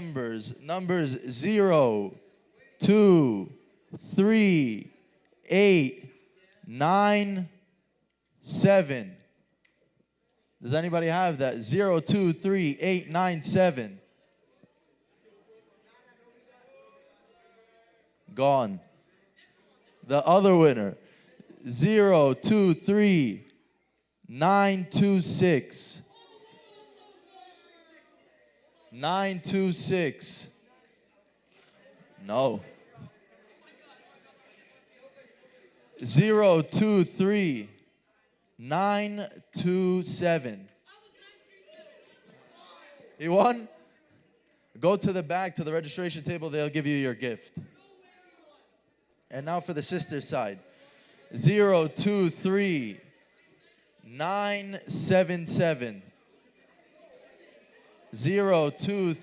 numbers. Numbers 0, 2, 3, 8, 9, 7. Does anybody have that? 0, 2, 3, 8, 9, 7. Gone. The other winner. 0, 2, 3, 9, 2, 6. 9, 2, 6. No. 0, 2, 3, 9, 2, 7. He won? Go to the back, to the registration table. They'll give you your gift. And now for the sister's side. 0, 2, 3, 9, 7, 7. 0, 2,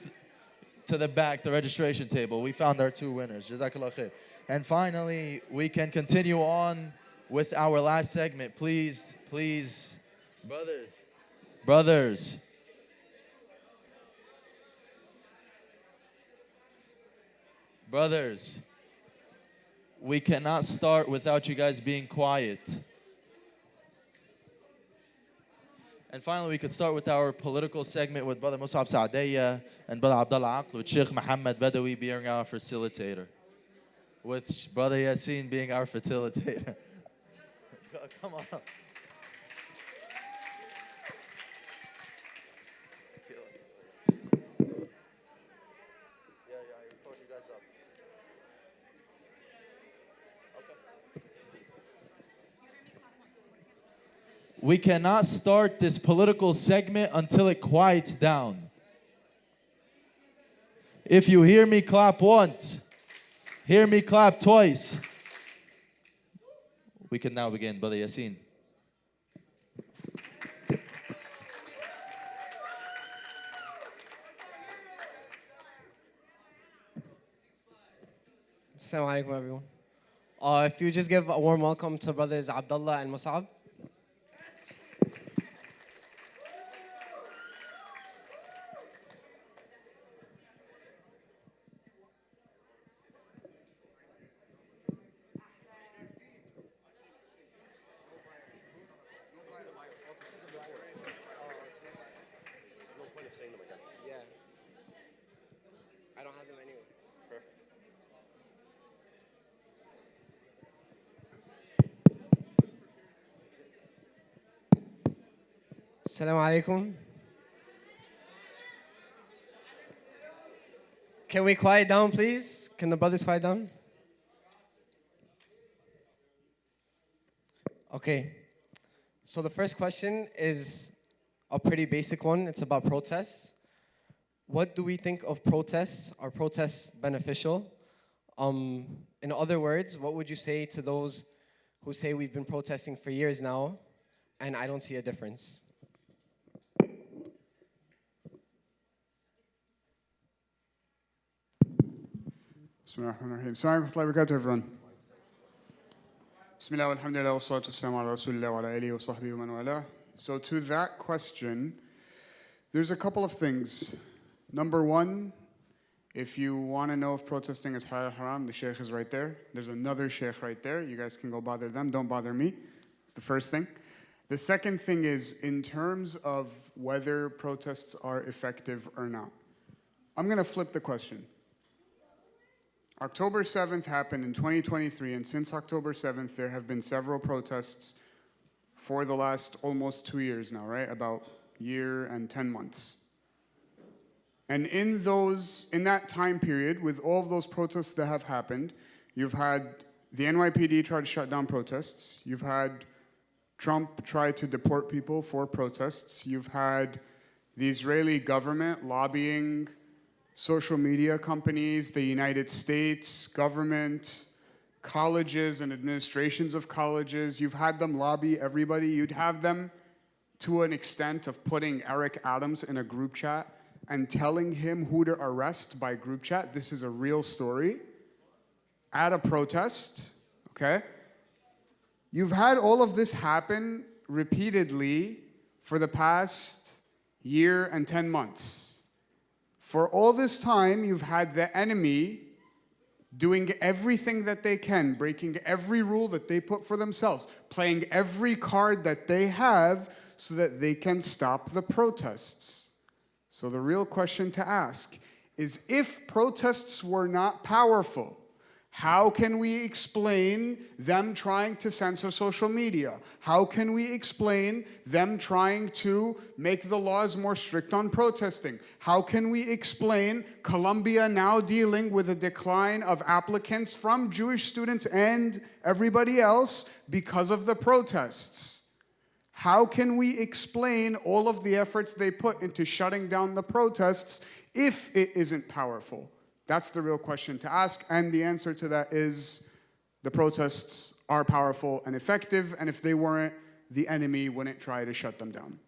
to the back, the registration table. We found our two winners. Jazakallah khair. And finally, we can continue on with our last segment. Please, please, brothers. Brothers. Brothers. We cannot start without you guys being quiet. And finally, we could start with our political segment with Brother Musab Saadiyya and Brother Abdullah Aql, with Sheikh Muhammad Badawi being our facilitator. With Brother Yassin being our facilitator. Come on. We cannot start this political segment until it quiets down. If you hear me clap once, hear me clap twice. We can now begin, Brother Yassin. Assalamu alaikum, everyone. If you just give a warm welcome to brothers Abdullah and Musab. I don't have them anyway. Perfect. Assalamu alaikum. Can we quiet down, please? Can the brothers quiet down? Okay. So the first question is a pretty basic one. It's about protests. What do we think of protests? Are protests beneficial? In other words, what would you say to those who say we've been protesting for years now and I don't see a difference? Bismillahirrahmanirrahim. Assalamu alaikum wa rahmatullahi wa barakatuh, everyone. Bismillah, alhamdulillah, wa salatu wassalamu ala rasulillah wa ala alihi wa sahbihi wa man wala. So to that question, there's a couple of things. Number one, if you want to know if protesting is halal or haram, the sheikh is right there. There's another sheikh right there. You guys can go bother them. Don't bother me. It's the first thing. The second thing is, in terms of whether protests are effective or not, I'm going to flip the question. October 7th happened in 2023, and since October 7th, there have been several protests for the last almost 2 years now, right? About a year and 10 months. And in that time period, with all of those protests that have happened, you've had the NYPD try to shut down protests. You've had Trump try to deport people for protests. You've had the Israeli government lobbying social media companies, the United States government, colleges and administrations of colleges. You've had them lobby everybody. You'd have them to an extent of putting Eric Adams in a group chat and telling him who to arrest by group chat. This is a real story. At a protest, okay? You've had all of this happen repeatedly for the past year and 10 months. For all this time, you've had the enemy doing everything that they can, breaking every rule that they put for themselves, playing every card that they have so that they can stop the protests. So the real question to ask is, if protests were not powerful, how can we explain them trying to censor social media? How can we explain them trying to make the laws more strict on protesting? How can we explain Colombia now dealing with a decline of applicants from Jewish students and everybody else because of the protests? How can we explain all of the efforts they put into shutting down the protests if it isn't powerful? That's the real question to ask, and the answer to that is the protests are powerful and effective, and if they weren't, the enemy wouldn't try to shut them down.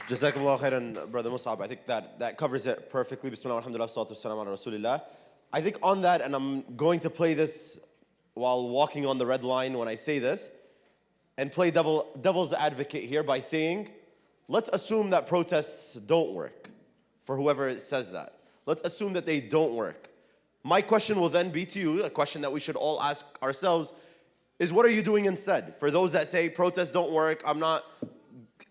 Jazakallah khairan, Brother Musab. I think that covers it perfectly. Bismillah, alhamdulillah, salatu wassalam ala rasulillah. I think on that, and I'm going to play this while walking on the red line when I say this, and play devil's advocate here by saying, let's assume that protests don't work, for whoever says that. Let's assume that they don't work. My question will then be to you, a question that we should all ask ourselves, is what are you doing instead? For those that say protests don't work, I'm not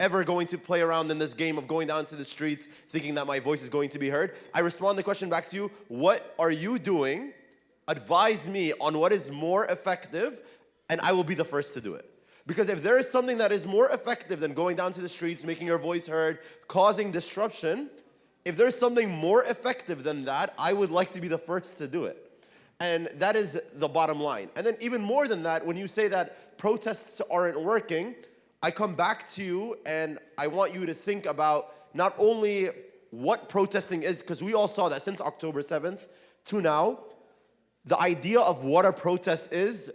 ever going to play around in this game of going down to the streets thinking that my voice is going to be heard. I respond the question back to you, what are you doing? Advise me on what is more effective, and I will be the first to do it. Because if there is something that is more effective than going down to the streets, making your voice heard, causing disruption, if there's something more effective than that, I would like to be the first to do it. And that is the bottom line. And then even more than that, when you say that protests aren't working, I come back to you and I want you to think about not only what protesting is, because we all saw that since October 7th to now, the idea of what a protest is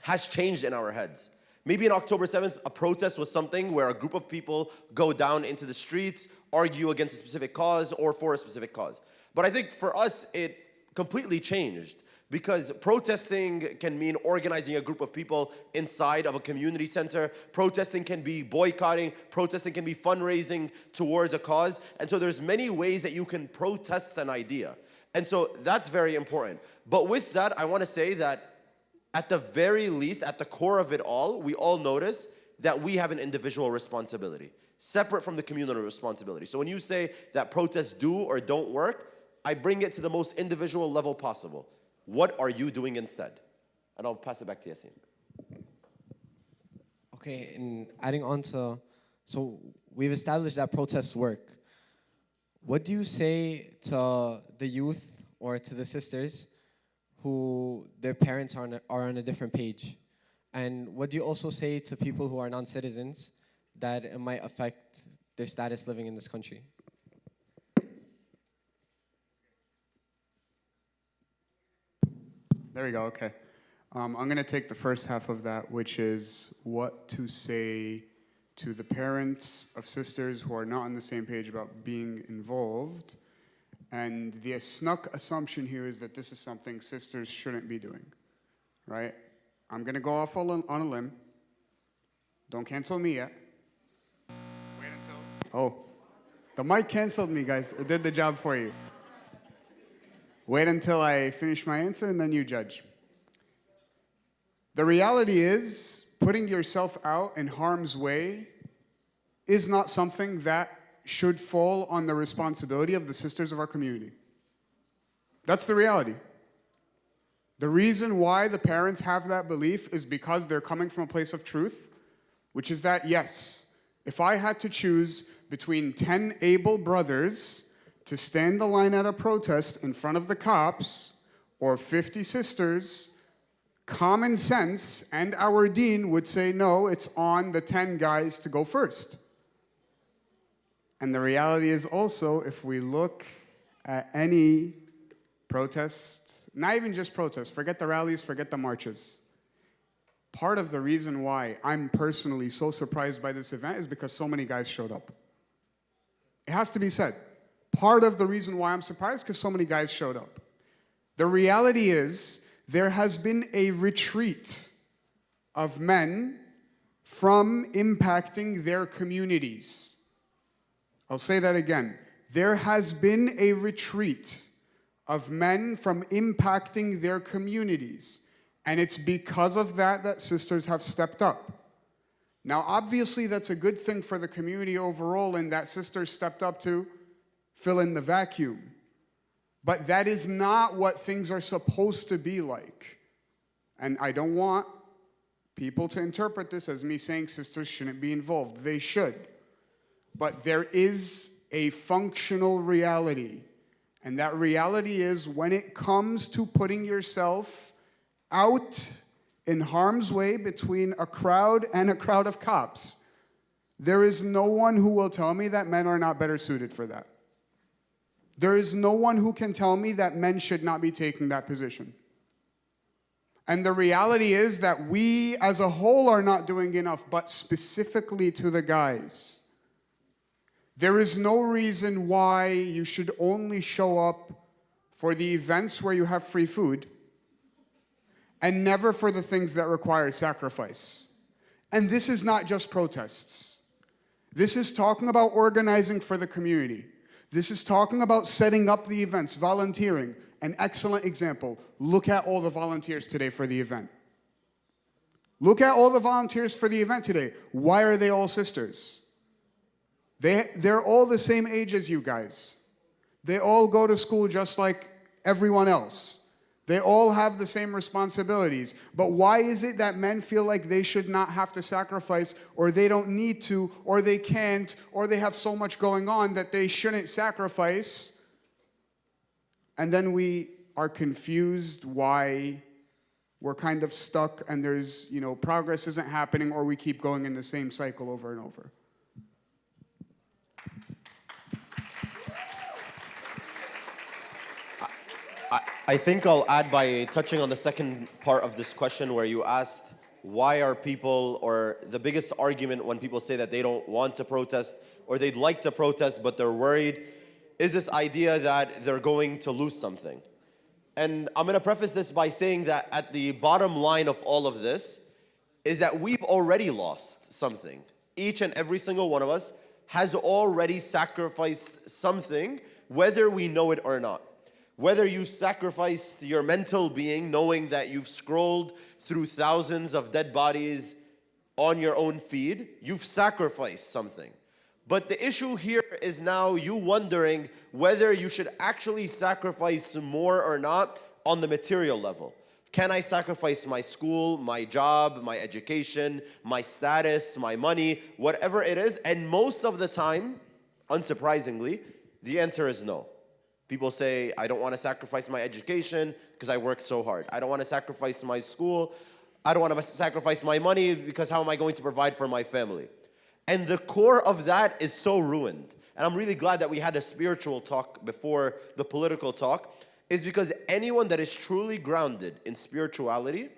has changed in our heads. Maybe on October 7th, a protest was something where a group of people go down into the streets, argue against a specific cause or for a specific cause. But I think for us, it completely changed, because protesting can mean organizing a group of people inside of a community center. Protesting can be boycotting. Protesting can be fundraising towards a cause. And so there's many ways that you can protest an idea. And so that's very important. But with that, I want to say that at the very least, at the core of it all, we all notice that we have an individual responsibility, separate from the communal responsibility. So when you say that protests do or don't work, I bring it to the most individual level possible. What are you doing instead? And I'll pass it back to Yassine. Okay, and adding on to, so we've established that protests work. What do you say to the youth or to the sisters who their parents are on a different page? And what do you also say to people who are non-citizens that it might affect their status living in this country? There we go, okay. I'm going to take the first half of that, which is what to say to the parents of sisters who are not on the same page about being involved. And the snuck assumption here is that this is something sisters shouldn't be doing, right? I'm going to go off on a limb. Don't cancel me yet. Wait until... Oh, the mic canceled me, guys. It did the job for you. Wait until I finish my answer and then you judge. The reality is, putting yourself out in harm's way is not something that should fall on the responsibility of the sisters of our community. That's the reality. The reason why the parents have that belief is because they're coming from a place of truth, which is that, yes, if I had to choose between 10 able brothers to stand the line at a protest in front of the cops or 50 sisters, common sense and our deen would say, no, it's on the 10 guys to go first. And the reality is also, if we look at any protest, not even just protests, forget the rallies, forget the marches. Part of the reason why I'm personally so surprised by this event is because so many guys showed up. It has to be said. Part of the reason why I'm surprised is because so many guys showed up. The reality is, there has been a retreat of men from impacting their communities. I'll say that again. There has been a retreat of men from impacting their communities. And it's because of that that sisters have stepped up. Now, obviously, that's a good thing for the community overall, and that sisters stepped up to fill in the vacuum. But that is not what things are supposed to be like. And I don't want people to interpret this as me saying sisters shouldn't be involved. They should. But there is a functional reality. And that reality is when it comes to putting yourself out in harm's way between a crowd and a crowd of cops, there is no one who will tell me that men are not better suited for that. There is no one who can tell me that men should not be taking that position. And the reality is that we as a whole are not doing enough, but specifically to the guys. There is no reason why you should only show up for the events where you have free food and never for the things that require sacrifice. And this is not just protests. This is talking about organizing for the community. This is talking about setting up the events, volunteering. An excellent example. Look at all the volunteers today for the event. Look at all the volunteers for the event today. Why are they all sisters? They're all the same age as you guys. They all go to school just like everyone else. They all have the same responsibilities. But why is it that men feel like they should not have to sacrifice, or they don't need to, or they can't, or they have so much going on that they shouldn't sacrifice? And then we are confused why we're kind of stuck and there's, progress isn't happening, or we keep going in the same cycle over and over. I think I'll add by touching on the second part of this question where you asked why are people, or the biggest argument when people say that they don't want to protest or they'd like to protest but they're worried, is this idea that they're going to lose something. And I'm going to preface this by saying that at the bottom line of all of this is that we've already lost something. Each and every single one of us has already sacrificed something, whether we know it or not. Whether you sacrificed your mental being, knowing that you've scrolled through thousands of dead bodies on your own feed, you've sacrificed something. But the issue here is now you wondering whether you should actually sacrifice more or not on the material level. Can I sacrifice my school, my job, my education, my status, my money, whatever it is? And most of the time, unsurprisingly, the answer is no. People say, I don't want to sacrifice my education because I worked so hard. I don't want to sacrifice my school. I don't want to sacrifice my money because how am I going to provide for my family? And the core of that is so ruined. And I'm really glad that we had a spiritual talk before the political talk, is because anyone that is truly grounded in spirituality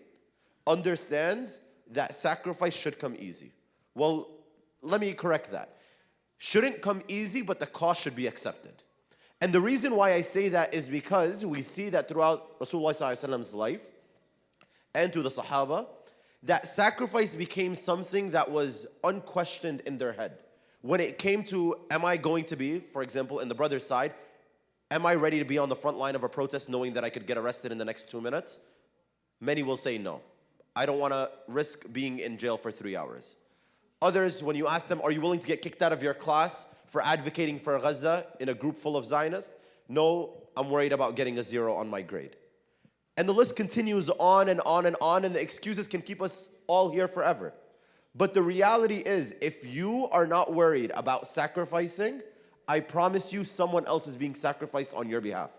understands that sacrifice should come easy. Well, let me correct that. Shouldn't come easy, but the cost should be accepted. And the reason why I say that is because we see that throughout Rasulullah's life and through the Sahaba, that sacrifice became something that was unquestioned in their head. When it came to, am I going to be, for example, in the brother's side, am I ready to be on the front line of a protest knowing that I could get arrested in the next 2 minutes? Many will say no. I don't want to risk being in jail for 3 hours. Others, when you ask them, are you willing to get kicked out of your class for advocating for Gaza in a group full of Zionists? No, I'm worried about getting a 0 on my grade. And the list continues on and on and on, and the excuses can keep us all here forever. But the reality is, if you are not worried about sacrificing, I promise you someone else is being sacrificed on your behalf.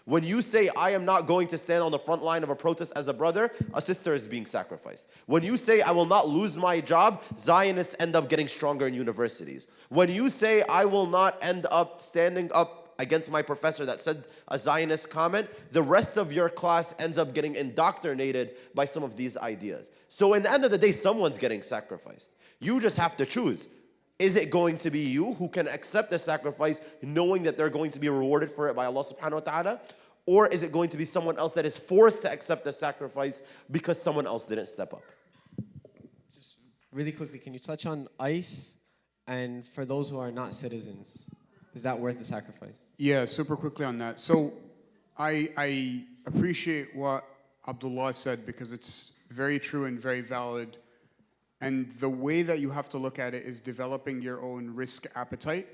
When you say, I am not going to stand on the front line of a protest as a brother, a sister is being sacrificed. When you say, I will not lose my job, Zionists end up getting stronger in universities. When you say, I will not end up standing up against my professor that said a Zionist comment, the rest of your class ends up getting indoctrinated by some of these ideas. So in the end of the day, someone's getting sacrificed. You just have to choose. Is it going to be you who can accept the sacrifice knowing that they're going to be rewarded for it by Allah subhanahu wa ta'ala? Or is it going to be someone else that is forced to accept the sacrifice because someone else didn't step up? Just really quickly, can you touch on ICE and for those who are not citizens? Is that worth the sacrifice? Yeah, super quickly on that. So I appreciate what Abdullah said because it's very true and very valid. And the way that you have to look at it is developing your own risk appetite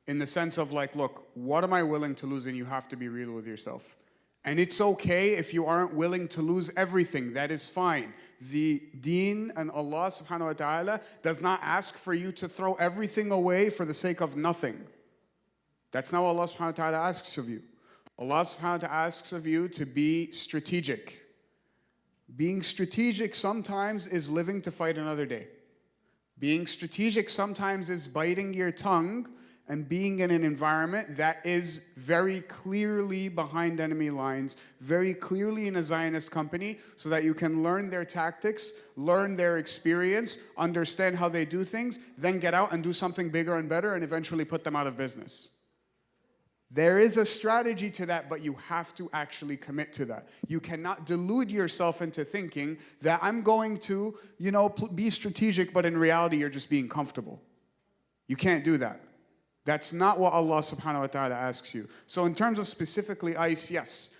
in the sense of like, look, what am I willing to lose? And you have to be real with yourself. And it's okay if you aren't willing to lose everything. That is fine. The deen and Allah subhanahu wa ta'ala does not ask for you to throw everything away for the sake of nothing. That's not what Allah subhanahu wa ta'ala asks of you. Allah subhanahu wa ta'ala asks of you to be strategic. Being strategic sometimes is living to fight another day. Being strategic sometimes is biting your tongue and being in an environment that is very clearly behind enemy lines, very clearly in a Zionist company, so that you can learn their tactics, learn their experience, understand how they do things, then get out and do something bigger and better and eventually put them out of business. There is a strategy to that, but you have to actually commit to that. You cannot delude yourself into thinking that I'm going to, be strategic, but in reality you're just being comfortable. You can't do that. That's not what Allah subhanahu wa ta'ala asks you. So in terms of specifically ICE, yes,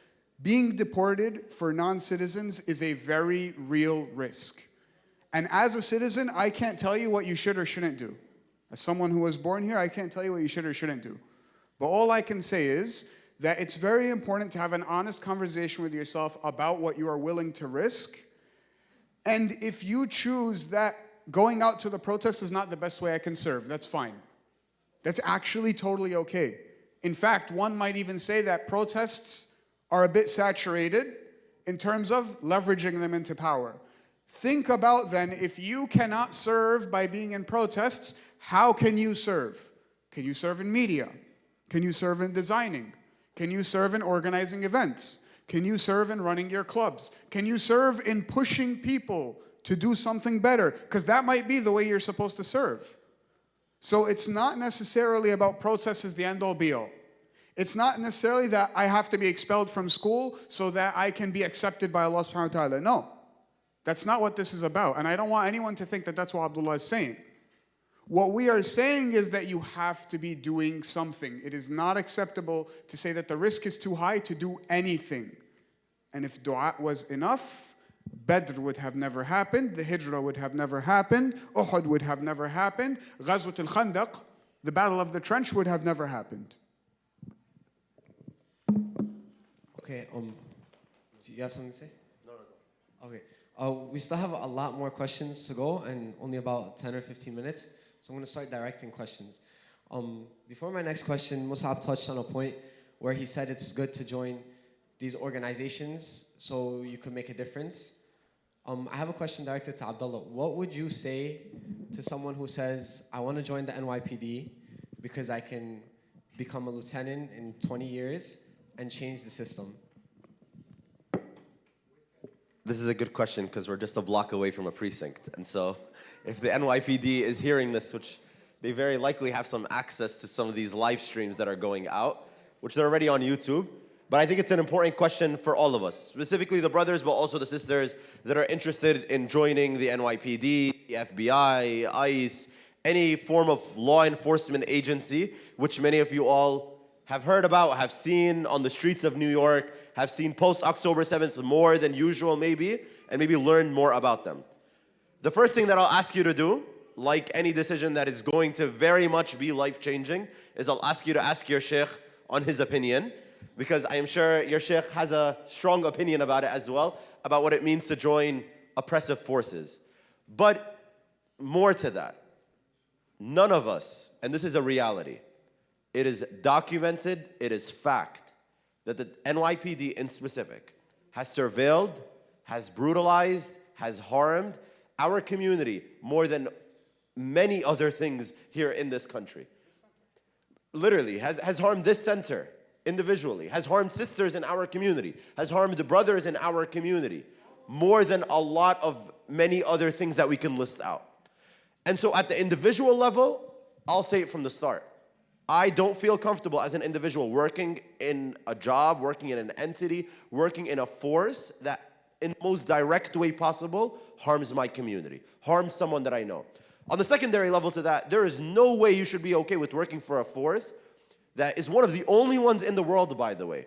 being deported for non-citizens is a very real risk. And as a citizen, I can't tell you what you should or shouldn't do. As someone who was born here, I can't tell you what you should or shouldn't do. But all I can say is that it's very important to have an honest conversation with yourself about what you are willing to risk. And if you choose that going out to the protest is not the best way I can serve, that's fine. That's actually totally okay. In fact, one might even say that protests are a bit saturated in terms of leveraging them into power. Think about then, if you cannot serve by being in protests, how can you serve? Can you serve in media? Can you serve in designing? Can you serve in organizing events? Can you serve in running your clubs? Can you serve in pushing people to do something better? Because that might be the way you're supposed to serve. So it's not necessarily about protests as the end-all be-all. It's not necessarily that I have to be expelled from school so that I can be accepted by Allah subhanahu wa ta'ala. No, that's not what this is about. And I don't want anyone to think that that's what Abdullah is saying. What we are saying is that you have to be doing something. It is not acceptable to say that the risk is too high to do anything. And if dua was enough, Badr would have never happened, the Hijrah would have never happened, Uhud would have never happened, Ghazwat al-Khandaq, the Battle of the Trench, would have never happened. Okay, do you have something to say? No. Okay, we still have a lot more questions to go and only about 10 or 15 minutes. So I'm going to start directing questions. Before my next question, Musab touched on a point where he said it's good to join these organizations so you can make a difference. I have a question directed to Abdullah. What would you say to someone who says, I want to join the NYPD because I can become a lieutenant in 20 years and change the system? This is a good question because we're just a block away from a precinct. And so if the NYPD is hearing this, which they very likely have some access to some of these live streams that are going out, which they're already on YouTube. But I think it's an important question for all of us, specifically the brothers, but also the sisters that are interested in joining the NYPD, the FBI, ICE, any form of law enforcement agency, which many of you all have heard about, have seen on the streets of New York, have seen post-October 7th more than usual maybe, and maybe learn more about them. The first thing that I'll ask you to do, like any decision that is going to very much be life-changing, is I'll ask you to ask your sheikh on his opinion, because I am sure your sheikh has a strong opinion about it as well, about what it means to join oppressive forces. But more to that, none of us, and this is a reality, it is documented, it is fact, that the NYPD in specific has surveilled, has brutalized, has harmed our community more than many other things here in this country. Literally, has harmed this center individually, has harmed sisters in our community, has harmed brothers in our community, more than a lot of many other things that we can list out. And so at the individual level, I'll say it from the start. I don't feel comfortable as an individual working in a job, working in an entity, working in a force that in the most direct way possible, harms my community, harms someone that I know. On the secondary level to that, there is no way you should be okay with working for a force that is one of the only ones in the world, by the way,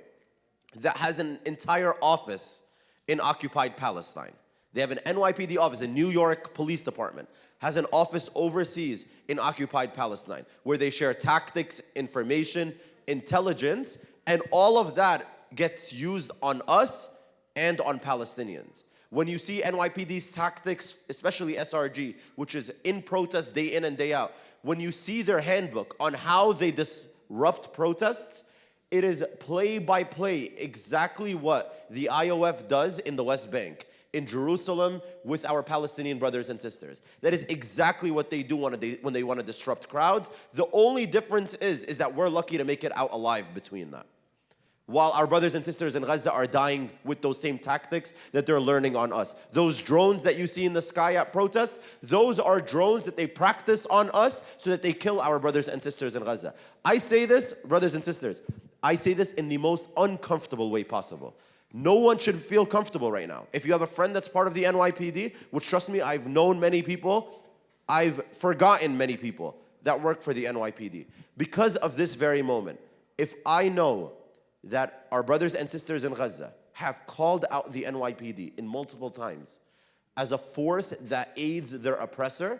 that has an entire office in occupied Palestine. They have an NYPD office, the New York Police Department has an office overseas in occupied Palestine where they share tactics, information, intelligence, and all of that gets used on us and on Palestinians. When you see NYPD's tactics, especially SRG, which is in protest day in and day out, when you see their handbook on how they disrupt protests, it is play by play exactly what the IOF does in the West Bank, in Jerusalem with our Palestinian brothers and sisters. That is exactly what they do when they want to disrupt crowds. The only difference is that we're lucky to make it out alive between that, while our brothers and sisters in Gaza are dying with those same tactics that they're learning on us. Those drones that you see in the sky at protests, those are drones that they practice on us so that they kill our brothers and sisters in Gaza. I say this, brothers and sisters, I say this in the most uncomfortable way possible. No one should feel comfortable right now. If you have a friend that's part of the NYPD, which trust me, I've known many people, I've forgotten many people that work for the NYPD. Because of this very moment, if I know that our brothers and sisters in Gaza have called out the NYPD in multiple times as a force that aids their oppressor,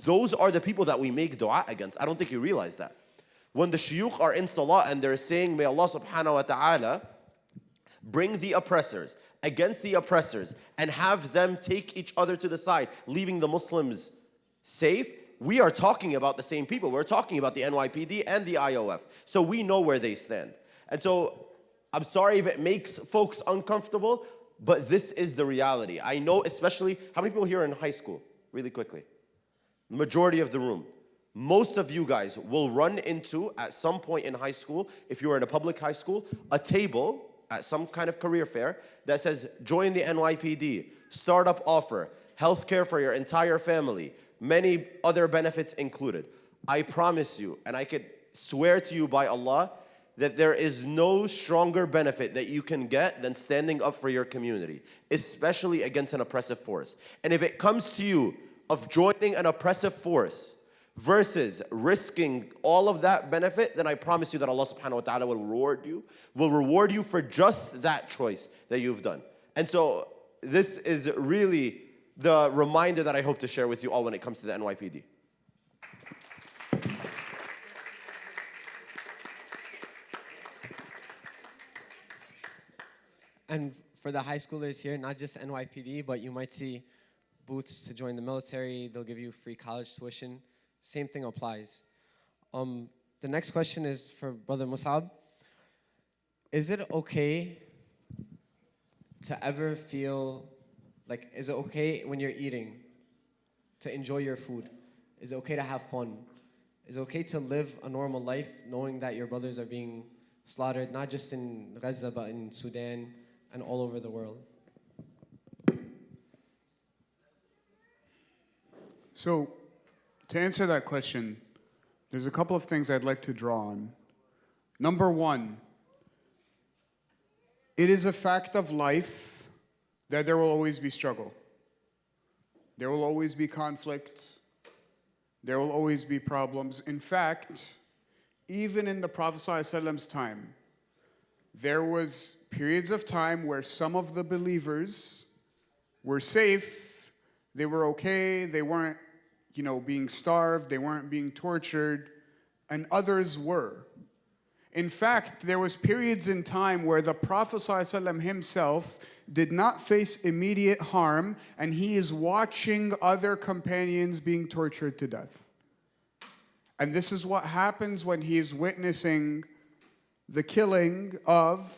those are the people that we make dua against. I don't think you realize that. When the shuyukh are in salah and they're saying, may Allah subhanahu wa ta'ala bring the oppressors against the oppressors and have them take each other to the side, leaving the Muslims safe, we are talking about the same people. We're talking about the NYPD and the IOF. So we know where they stand. And so I'm sorry if it makes folks uncomfortable, but this is the reality. I know, especially, how many people here are in high school? Really quickly. The majority of the room. Most of you guys will run into, at some point in high school, if you are in a public high school, a table at some kind of career fair that says, join the NYPD, startup offer, healthcare for your entire family, many other benefits included. I promise you, and I could swear to you by Allah, that there is no stronger benefit that you can get than standing up for your community, especially against an oppressive force. And if it comes to you of joining an oppressive force versus risking all of that benefit, then I promise you that Allah subhanahu wa ta'ala will reward you for just that choice that you've done. And so this is really the reminder that I hope to share with you all when it comes to the NYPD. And for the high schoolers here, not just NYPD, but you might see booths to join the military. They'll give you free college tuition. Same thing applies. The next question is for Brother Musab. Is it okay to ever feel like, is it okay when you're eating to enjoy your food? Is it okay to have fun? Is it okay to live a normal life knowing that your brothers are being slaughtered, not just in Gaza, but in Sudan and all over the world? So, to answer that question, there's a couple of things I'd like to draw on. Number one, it is a fact of life that there will always be struggle. There will always be conflict. There will always be problems. In fact, even in the Prophet ﷺ's time, there was periods of time where some of the believers were safe, they were okay, they weren't, being starved, they weren't being tortured, and others were. In fact, there was periods in time where the Prophet ﷺ himself did not face immediate harm, and he is watching other companions being tortured to death. And this is what happens when he is witnessing the killing of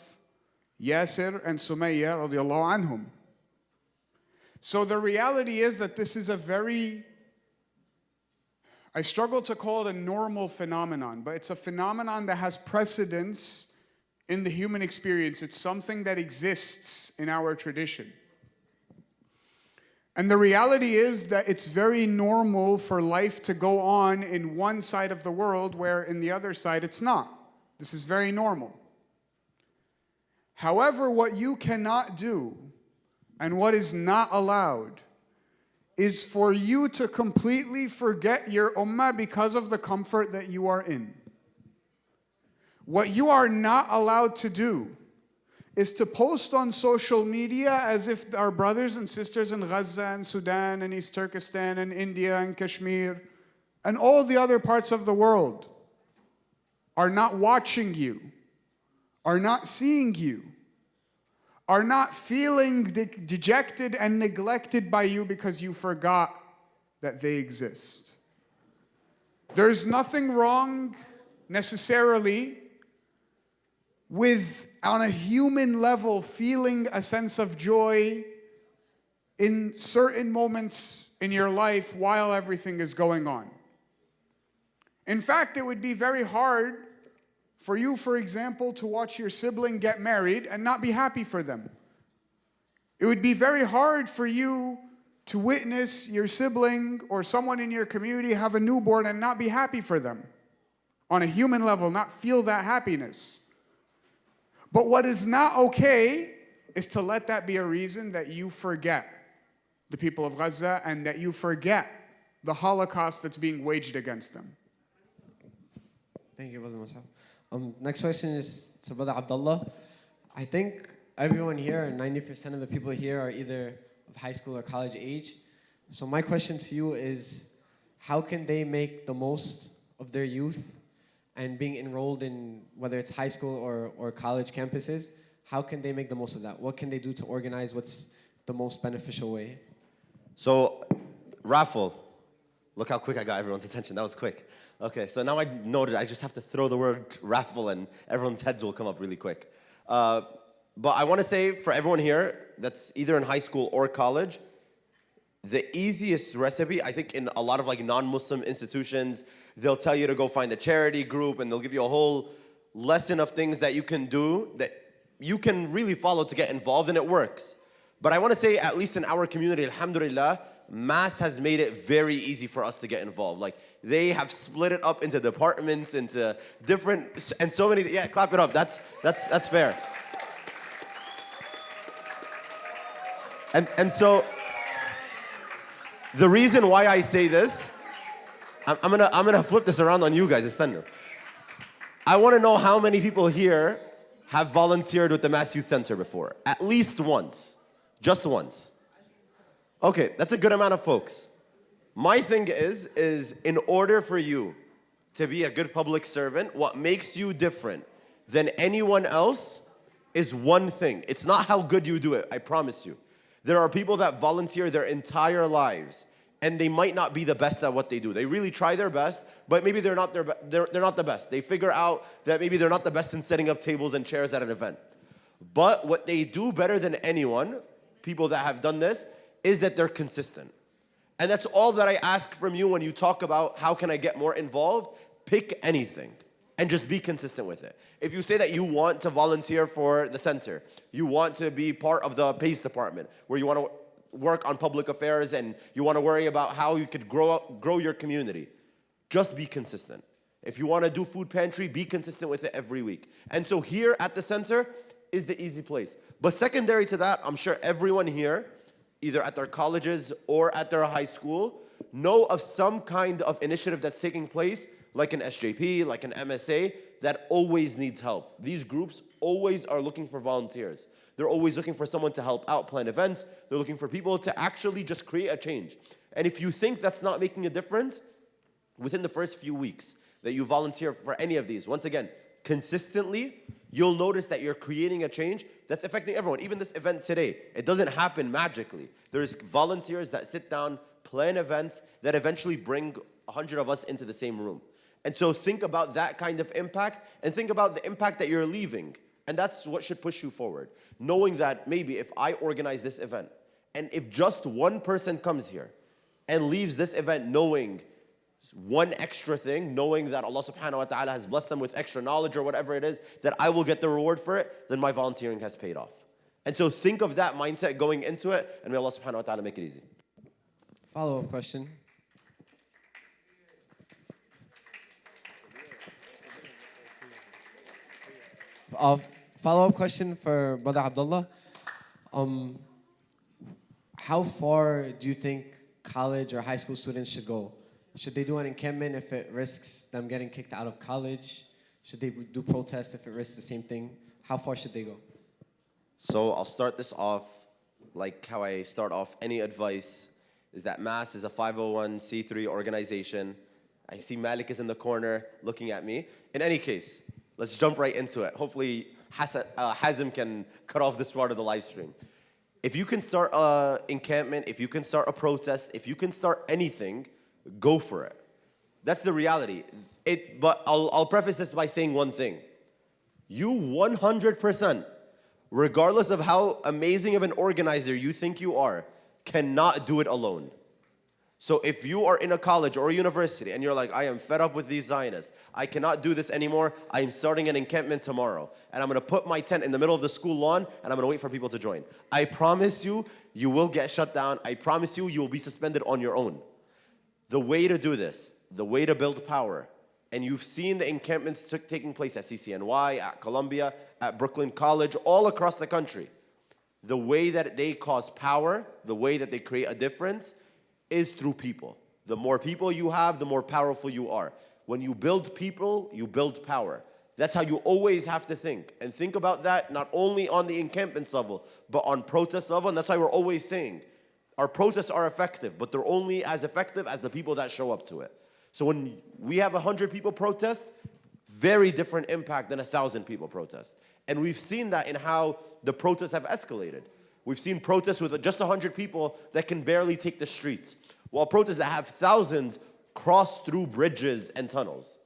Yasir and Sumayya radiallahu anhum. So the reality is that this is I struggle to call it a normal phenomenon, but it's a phenomenon that has precedence in the human experience. It's something that exists in our tradition. And the reality is that it's very normal for life to go on in one side of the world where in the other side it's not. This is very normal. However, what you cannot do and what is not allowed is for you to completely forget your ummah because of the comfort that you are in. What you are not allowed to do is to post on social media as if our brothers and sisters in Gaza and Sudan and East Turkestan and India and Kashmir and all the other parts of the world are not watching you, are not seeing you, are not feeling dejected and neglected by you because you forgot that they exist. There's nothing wrong necessarily with, on a human level, feeling a sense of joy in certain moments in your life while everything is going on. In fact, it would be very hard for you, for example, to watch your sibling get married and not be happy for them. It would be very hard for you to witness your sibling or someone in your community have a newborn and not be happy for them. On a human level, not feel that happiness. But what is not okay is to let that be a reason that you forget the people of Gaza and that you forget the Holocaust that's being waged against them. Thank you, Brother Musab. Next question is to Brother Abdullah. I think everyone here, 90% of the people here are either of high school or college age. So my question to you is, how can they make the most of their youth and being enrolled in, whether it's high school or college campuses, how can they make the most of that? What can they do to organize? What's the most beneficial way? So, raffle. Look how quick I got everyone's attention. That was quick. Okay, so now I noted I just have to throw the word raffle and everyone's heads will come up really quick. But I want to say for everyone here that's either in high school or college, the easiest recipe, I think in a lot of like non-Muslim institutions, they'll tell you to go find a charity group and they'll give you a whole lesson of things that you can do that you can really follow to get involved, and it works. But I want to say, at least in our community, alhamdulillah, Mass has made it very easy for us to get involved. Like, they have split it up into departments, into different, and so many, yeah, clap it up, that's fair. And so, the reason why I say this, I'm gonna flip this around on you guys, Istanbul. I want to know how many people here have volunteered with the Mass Youth Center before. At least once. Just once. Okay, that's a good amount of folks. My thing is in order for you to be a good public servant, what makes you different than anyone else is one thing. It's not how good you do it, I promise you. There are people that volunteer their entire lives, and they might not be the best at what they do. They really try their best, but maybe they're not the best. They figure out that maybe they're not the best in setting up tables and chairs at an event. But what they do better than anyone, people that have done this, is that they're consistent. And that's all that I ask from you when you talk about how can I get more involved. Pick anything and just be consistent with it. If you say that you want to volunteer for the center, you want to be part of the PACE department, where you want to work on public affairs and you want to worry about how you could grow your community, just be consistent. If you want to do food pantry, be consistent with it every week. And so here at the center is the easy place. But secondary to that, I'm sure everyone here, either at their colleges or at their high school, know of some kind of initiative that's taking place, like an SJP, like an MSA, that always needs help. These groups always are looking for volunteers. They're always looking for someone to help out plan events. They're looking for people to actually just create a change. And if you think that's not making a difference, within the first few weeks that you volunteer for any of these, once again, consistently, you'll notice that you're creating a change that's affecting everyone. Even this event today, it doesn't happen magically. There's volunteers that sit down, plan events that eventually bring 100 of us into the same room. And so think about that kind of impact and think about the impact that you're leaving. And that's what should push you forward. Knowing that maybe if I organize this event and if just one person comes here and leaves this event knowing one extra thing, knowing that Allah subhanahu wa ta'ala has blessed them with extra knowledge or whatever it is, that I will get the reward for it, then my volunteering has paid off. And so think of that mindset going into it, and may Allah subhanahu wa ta'ala make it easy. Follow-up question. Follow-up question for Brother Abdullah. how far do you think college or high school students should go? Should they do an encampment if it risks them getting kicked out of college? Should they do protests if it risks the same thing? How far should they go? So I'll start this off like how I start off any advice, is that MAS is a 501c3 organization. I see Malik is in the corner looking at me. In any case, let's jump right into it. Hopefully Hazim can cut off this part of the live stream. If you can start an encampment, if you can start a protest, if you can start anything, go for it. That's the reality. But I'll preface this by saying one thing. You 100%, regardless of how amazing of an organizer you think you are, cannot do it alone. So if you are in a college or a university and you're like, I am fed up with these Zionists, I cannot do this anymore, I am starting an encampment tomorrow, and I'm going to put my tent in the middle of the school lawn, and I'm going to wait for people to join. I promise you, you will get shut down. I promise you, you will be suspended on your own. The way to do this, the way to build power, and you've seen the encampments taking place at CCNY, at Columbia, at Brooklyn College, all across the country. The way that they cause power, the way that they create a difference, is through people. The more people you have, the more powerful you are. When you build people, you build power. That's how you always have to think. And think about that not only on the encampments level, but on protest level. And that's why we're always saying, our protests are effective, but they're only as effective as the people that show up to it. So when we have 100 people protest, very different impact than 1,000 people protest. And we've seen that in how the protests have escalated. We've seen protests with just 100 people that can barely take the streets, while protests that have thousands cross through bridges and tunnels.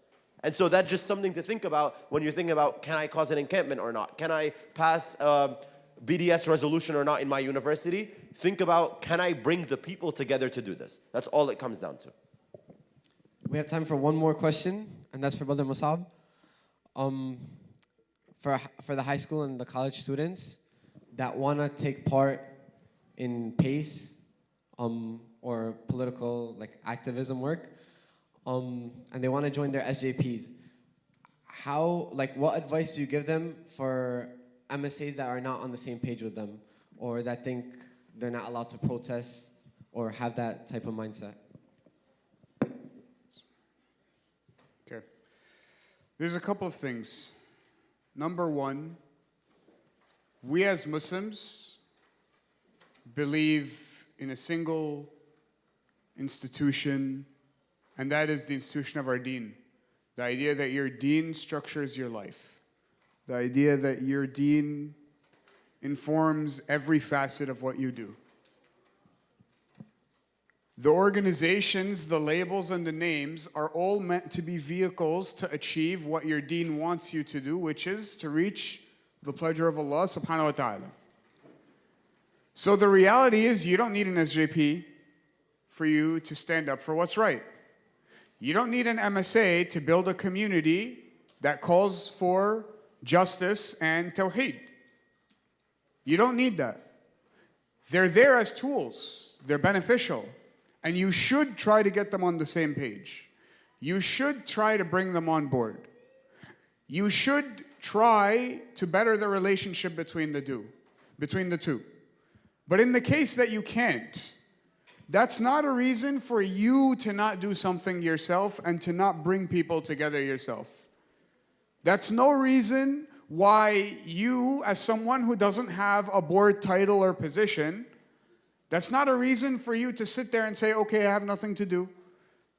And so that's just something to think about when you're thinking about, can I cause an encampment or not? Can I pass a BDS resolution or not in my university? Think about, can I bring the people together to do this? That's all it comes down to. We have time for one more question, and that's for Brother Musab. For the high school and the college students that want to take part in PACE or political activism work, and they want to join their SJPs, what advice do you give them for MSAs that are not on the same page with them, or that think they're not allowed to protest or have that type of mindset? Okay. There's a couple of things. Number one, we as Muslims believe in a single institution, and that is the institution of our deen. The idea that your deen structures your life. The idea that your deen informs every facet of what you do. The organizations, the labels, and the names are all meant to be vehicles to achieve what your deen wants you to do, which is to reach the pleasure of Allah subhanahu wa ta'ala. So the reality is you don't need an SJP for you to stand up for what's right. You don't need an MSA to build a community that calls for justice and tawheed. You don't need that. They're there as tools. They're beneficial. And you should try to get them on the same page. You should try to bring them on board. You should try to better the relationship between the two. But in the case that you can't, that's not a reason for you to not do something yourself and to not bring people together yourself. That's no reason why you, as someone who doesn't have a board title or position, that's not a reason for you to sit there and say, okay, I have nothing to do.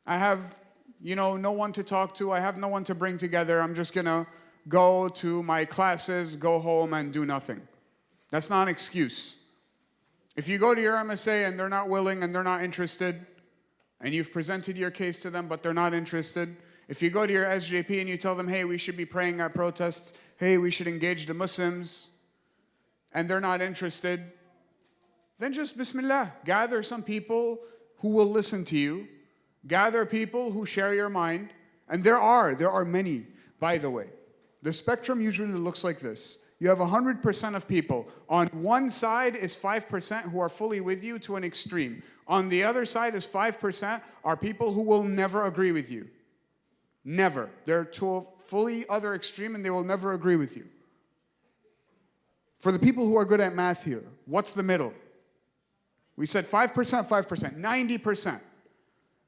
I have, no one to talk to. I have no one to bring together. I'm just going to go to my classes, go home, and do nothing. That's not an excuse. If you go to your MSA and they're not willing and they're not interested, and you've presented your case to them, but they're not interested, if you go to your SJP and you tell them, hey, we should be praying at protests, hey, we should engage the Muslims, and they're not interested, then just bismillah, gather some people who will listen to you, gather people who share your mind, and there are many, by the way. The spectrum usually looks like this. You have 100% of people. On one side is 5% who are fully with you to an extreme. On the other side is 5% are people who will never agree with you. Never. They're to a fully other extreme and they will never agree with you. For the people who are good at math here, what's the middle? We said 5%, 5%, 90%.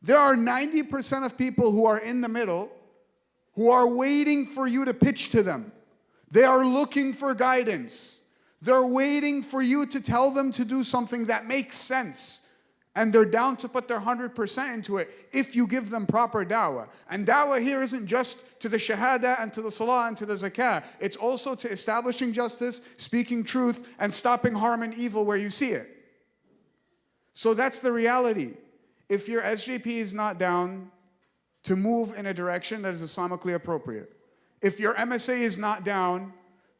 There are 90% of people who are in the middle who are waiting for you to pitch to them. They are looking for guidance. They're waiting for you to tell them to do something that makes sense. And they're down to put their 100% into it if you give them proper da'wah. And da'wah here isn't just to the shahada and to the salah and to the zakah. It's also to establishing justice, speaking truth, and stopping harm and evil where you see it. So that's the reality. If your SJP is not down to move in a direction that is Islamically appropriate, if your MSA is not down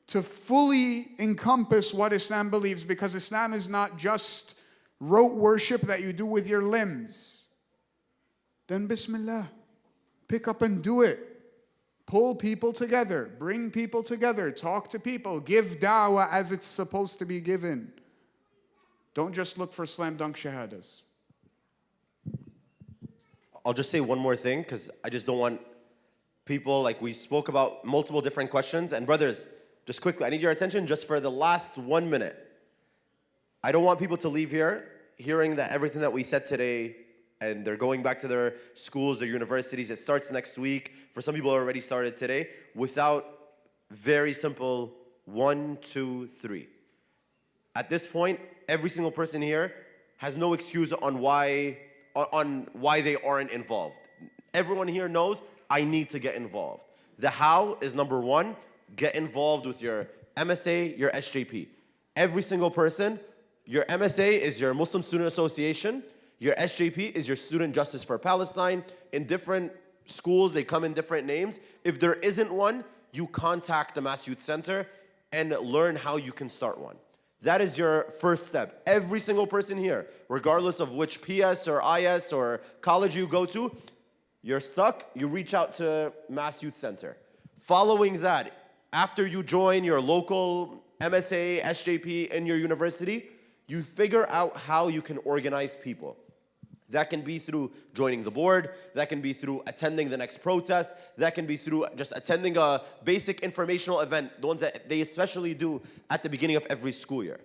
to fully encompass what Islam believes, because Islam is not just rote worship that you do with your limbs, then Bismillah, pick up and do it. Pull people together, bring people together, talk to people, give da'wah as it's supposed to be given. Don't just look for slam dunk shahadas. I'll just say one more thing, because I just don't want people, like we spoke about multiple different questions. And brothers, just quickly, I need your attention just for the last 1 minute. I don't want people to leave here hearing that everything that we said today, and they're going back to their schools, their universities, it starts next week. For some people, it already started today, without very simple 1, 2, 3. At this point, every single person here has no excuse on why they aren't involved. Everyone here knows I need to get involved. The how is number 1, get involved with your MSA, your SJP. Every single person, your MSA is your Muslim Student Association, your SJP is your Student Justice for Palestine. In different schools, they come in different names. If there isn't one, you contact the Mass Youth Center and learn how you can start one. That is your first step. Every single person here, regardless of which PS or IS or college you go to, you're stuck, you reach out to Mass Youth Center. Following that, after you join your local MSA, SJP in your university, you figure out how you can organize people. That can be through joining the board, that can be through attending the next protest, that can be through just attending a basic informational event, the ones that they especially do at the beginning of every school year.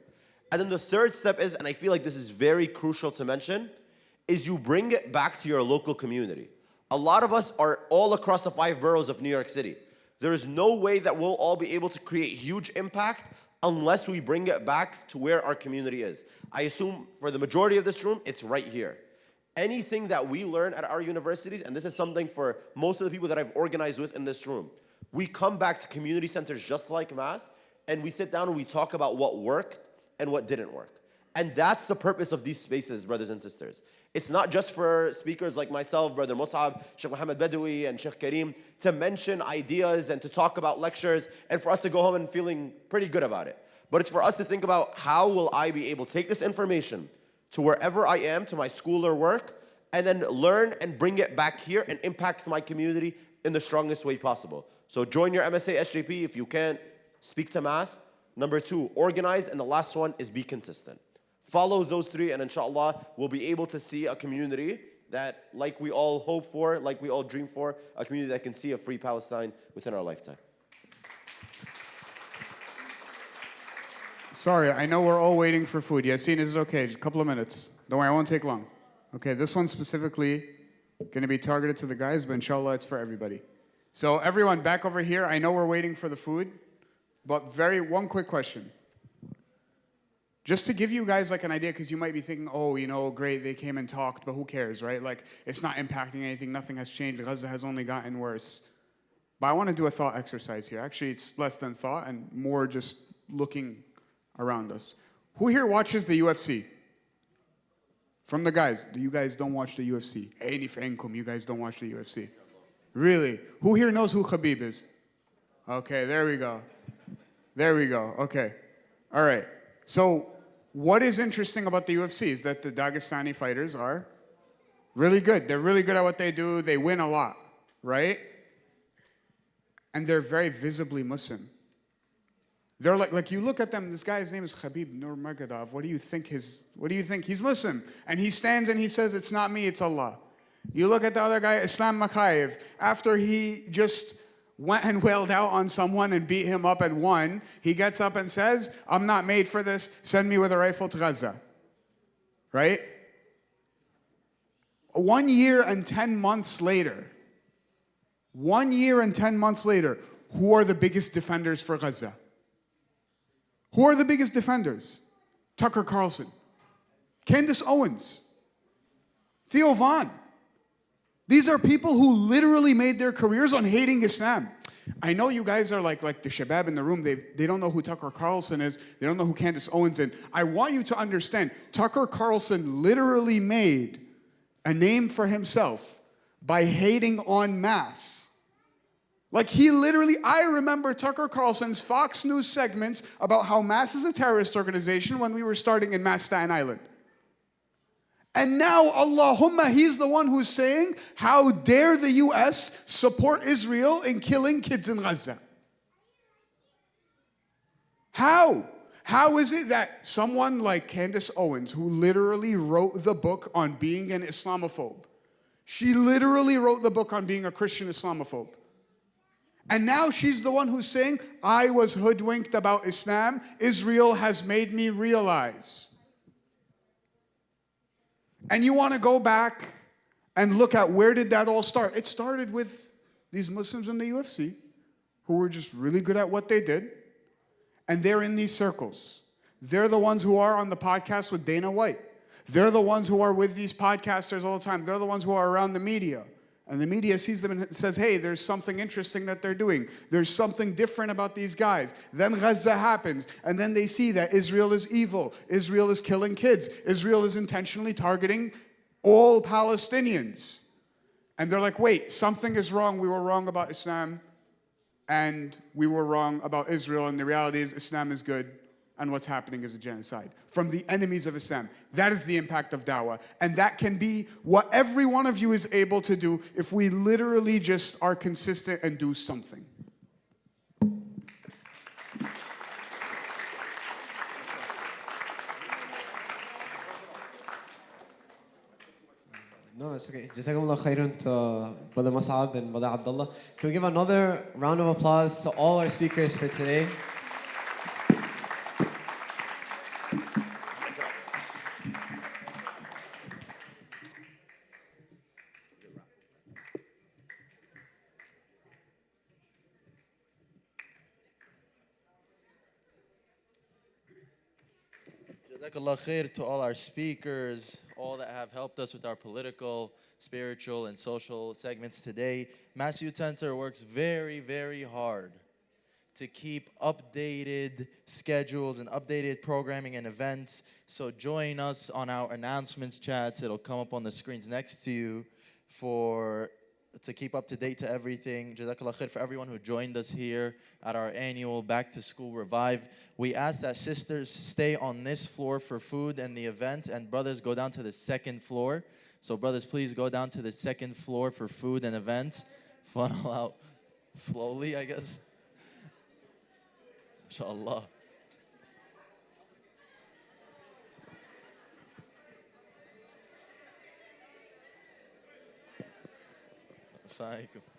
And then the third step is, and I feel like this is very crucial to mention, is you bring it back to your local community. A lot of us are all across the 5 boroughs of New York City. There is no way that we'll all be able to create huge impact unless we bring it back to where our community is. I assume for the majority of this room, it's right here. Anything that we learn at our universities, and this is something for most of the people that I've organized with in this room, we come back to community centers just like Mass, and we sit down and we talk about what worked and what didn't work. And that's the purpose of these spaces, brothers and sisters. It's not just for speakers like myself, Brother Mus'ab, Sheikh Muhammad Badawi, and Sheikh Kareem to mention ideas and to talk about lectures and for us to go home and feeling pretty good about it. But it's for us to think about, how will I be able to take this information to wherever I am, to my school or work, and then learn and bring it back here and impact my community in the strongest way possible. So join your MSA, SJP. If you can't, speak to Mass. Number 2, organize. And the last one is be consistent. Follow those 3, and inshallah, we'll be able to see a community that, like we all hope for, like we all dream for, a community that can see a free Palestine within our lifetime. Sorry, I know we're all waiting for food. Yassine, is it okay? Just a couple of minutes. Don't worry, I won't take long. Okay, this one's specifically going to be targeted to the guys, but inshallah, it's for everybody. So everyone back over here, I know we're waiting for the food, but one quick question. Just to give you guys like an idea, because you might be thinking, oh, you know, great, they came and talked, but who cares, right? Like, it's not impacting anything, nothing has changed, Gaza has only gotten worse. But I want to do a thought exercise here. Actually, it's less than thought and more just looking around us. Who here watches the UFC? From the guys, you guys don't watch the UFC. Any friendcom, you guys don't watch the UFC. Really? Who here knows who Khabib is? Okay, there we go. There we go, okay. All right, so what is interesting about the UFC is that the Dagestani fighters are really good. They're really good at what they do. They win a lot, right? And they're very visibly Muslim. They're like you look at them, this guy's name is Khabib Nurmagomedov. What do you think He's Muslim. And he stands and he says, it's not me, it's Allah. You look at the other guy, Islam Makhayev, after he just went and wailed out on someone and beat him up and won, he gets up and says, I'm not made for this, send me with a rifle to Gaza. right? 1 year and 10 months later, 1 year and 10 months later, who are the biggest defenders for Gaza? Who are the biggest defenders? Tucker Carlson, Candace Owens, Theo Vaughn. These are people who literally made their careers on hating Islam. I know you guys are like the shabab in the room. They don't know who Tucker Carlson is. They don't know who Candace Owens is. I want you to understand, Tucker Carlson literally made a name for himself by hating en masse. Like he literally, I remember Tucker Carlson's Fox News segments about how Mass is a terrorist organization when we were starting in Mass Staten Island. And now, Allahumma, he's the one who's saying, how dare the US support Israel in killing kids in Gaza? How? How is it that someone like Candace Owens, who literally wrote the book on being an Islamophobe, she literally wrote the book on being a Christian Islamophobe, and now she's the one who's saying, I was hoodwinked about Islam, Israel has made me realize. And you want to go back and look at where did that all start? It started with these Muslims in the UFC who were just really good at what they did. And they're in these circles. They're the ones who are on the podcast with Dana White. They're the ones who are with these podcasters all the time. They're the ones who are around the media. And the media sees them and says, hey, there's something interesting that they're doing. There's something different about these guys. Then Gaza happens, and then they see that Israel is evil. Israel is killing kids. Israel is intentionally targeting all Palestinians. And they're like, wait, something is wrong. We were wrong about Islam, and we were wrong about Israel, and the reality is Islam is good, and what's happening is a genocide from the enemies of Islam. That is the impact of dawah. And that can be what every one of you is able to do if we literally just are consistent and do something. No, it's okay. Jazakumullah khairan to Brother Mus'ab and Brother Abdullah. Can we give another round of applause to all our speakers for today? Jazakallah khair to all our speakers, all that have helped us with our political, spiritual, and social segments today. Mass Youth Center works very, very hard to keep updated schedules and updated programming and events. So join us on our announcements chats. It'll come up on the screens next to you to keep up to date to everything. Jazakallah khair for everyone who joined us here at our annual Back to School Revive. We ask that sisters stay on this floor for food and the event, and brothers go down to the second floor. So brothers, please go down to the second floor for food and events. Funnel out slowly, I guess. Inshallah. Assalamu alaikum.